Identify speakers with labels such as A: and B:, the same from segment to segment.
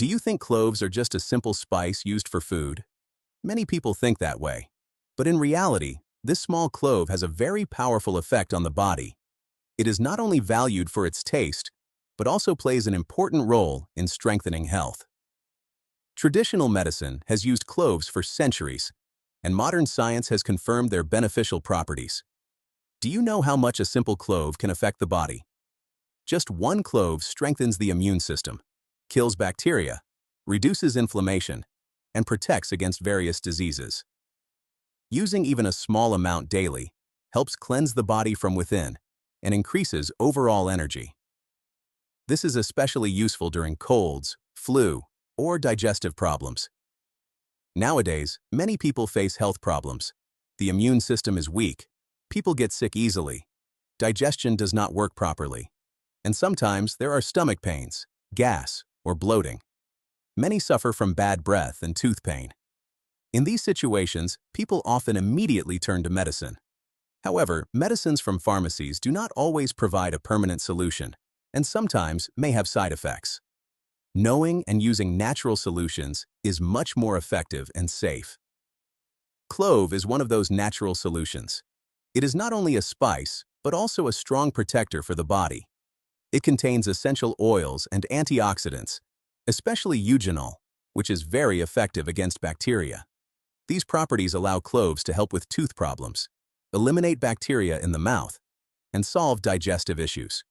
A: Do you think cloves are just a simple spice used for food? Many people think that way. But in reality, this small clove has a very powerful effect on the body. It is not only valued for its taste, but also plays an important role in strengthening health. Traditional medicine has used cloves for centuries, and modern science has confirmed their beneficial properties. Do you know how much a simple clove can affect the body? Just one clove strengthens the immune system, kills bacteria, reduces inflammation, and protects against various diseases. Using even a small amount daily helps cleanse the body from within and increases overall energy. This is especially useful during colds, flu, or digestive problems. Nowadays, many people face health problems. The immune system is weak, people get sick easily, digestion does not work properly, and sometimes there are stomach pains, gas, or bloating. Many suffer from bad breath and tooth pain. In these situations, people often immediately turn to medicine. However, medicines from pharmacies do not always provide a permanent solution, and sometimes may have side effects. Knowing and using natural solutions is much more effective and safe. Clove is one of those natural solutions. It is not only a spice, but also a strong protector for the body. It contains essential oils and antioxidants, especially eugenol, which is very effective against bacteria. These properties allow cloves to help with tooth problems, eliminate bacteria in the mouth, and solve digestive issues.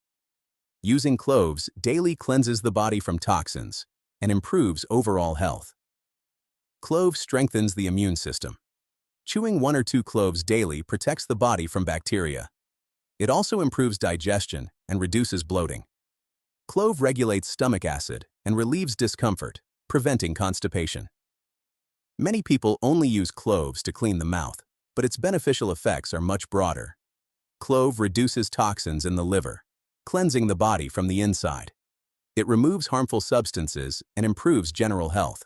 A: Using cloves daily cleanses the body from toxins and improves overall health. Clove strengthens the immune system. Chewing 1 or 2 cloves daily protects the body from bacteria. It also improves digestion and reduces bloating. Clove regulates stomach acid and relieves discomfort, preventing constipation. Many people only use cloves to clean the mouth, but its beneficial effects are much broader. Clove reduces toxins in the liver, cleansing the body from the inside. It removes harmful substances and improves general health.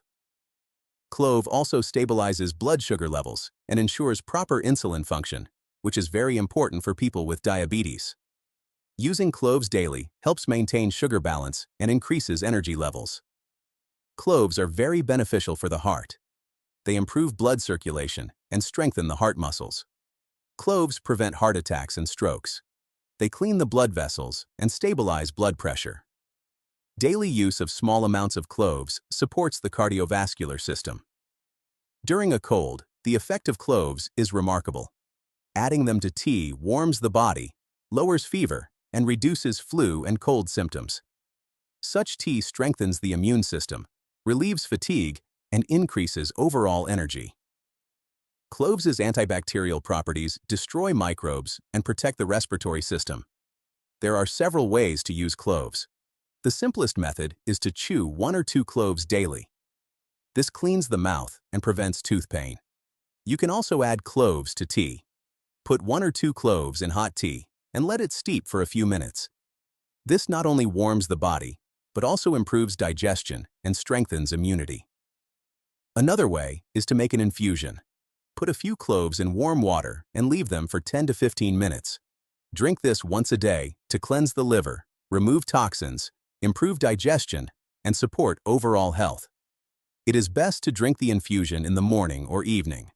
A: Clove also stabilizes blood sugar levels and ensures proper insulin function, which is very important for people with diabetes. Using cloves daily helps maintain sugar balance and increases energy levels. Cloves are very beneficial for the heart. They improve blood circulation and strengthen the heart muscles. Cloves prevent heart attacks and strokes. They clean the blood vessels and stabilize blood pressure. Daily use of small amounts of cloves supports the cardiovascular system. During a cold, the effect of cloves is remarkable. Adding them to tea warms the body, lowers fever, and reduces flu and cold symptoms. Such tea strengthens the immune system, relieves fatigue, and increases overall energy. Cloves' antibacterial properties destroy microbes and protect the respiratory system. There are several ways to use cloves. The simplest method is to chew 1 or 2 cloves daily. This cleans the mouth and prevents tooth pain. You can also add cloves to tea. Put 1 or 2 cloves in hot tea and let it steep for a few minutes. This not only warms the body, but also improves digestion and strengthens immunity. Another way is to make an infusion. Put a few cloves in warm water and leave them for 10 to 15 minutes. Drink this once a day to cleanse the liver, remove toxins, improve digestion, and support overall health. It is best to drink the infusion in the morning or evening.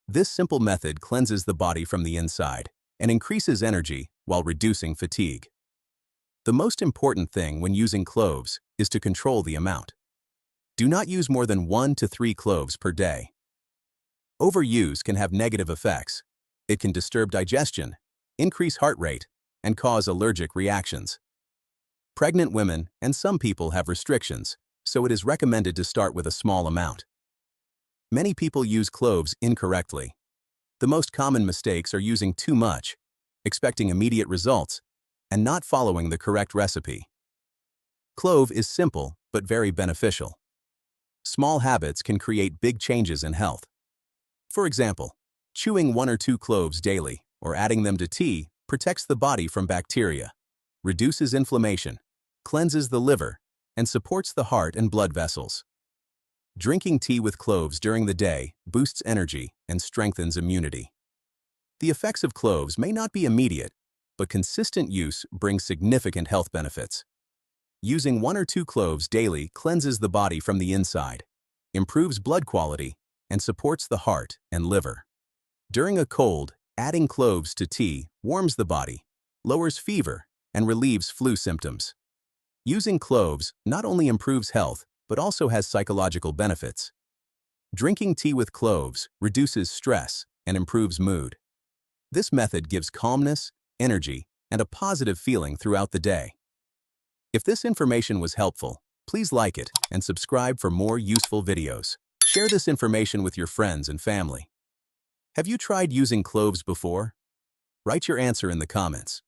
A: This simple method cleanses the body from the inside and increases energy while reducing fatigue. The most important thing when using cloves is to control the amount. Do not use more than 1 to 3 cloves per day. Overuse can have negative effects. It can disturb digestion, increase heart rate, and cause allergic reactions. Pregnant women and some people have restrictions, so it is recommended to start with a small amount. Many people use cloves incorrectly. The most common mistakes are using too much, expecting immediate results, and not following the correct recipe. Clove is simple but very beneficial. Small habits can create big changes in health. For example, chewing 1 or 2 cloves daily or adding them to tea protects the body from bacteria, reduces inflammation, cleanses the liver, and supports the heart and blood vessels. Drinking tea with cloves during the day boosts energy and strengthens immunity. The effects of cloves may not be immediate, but consistent use brings significant health benefits. Using 1 or 2 cloves daily cleanses the body from the inside, improves blood quality, and supports the heart and liver. During a cold, adding cloves to tea warms the body, lowers fever, and relieves flu symptoms. Using cloves not only improves health, but also has psychological benefits. Drinking tea with cloves reduces stress and improves mood. This method gives calmness, energy, and a positive feeling throughout the day. If this information was helpful, please like it and subscribe for more useful videos. Share this information with your friends and family. Have you tried using cloves before? Write your answer in the comments.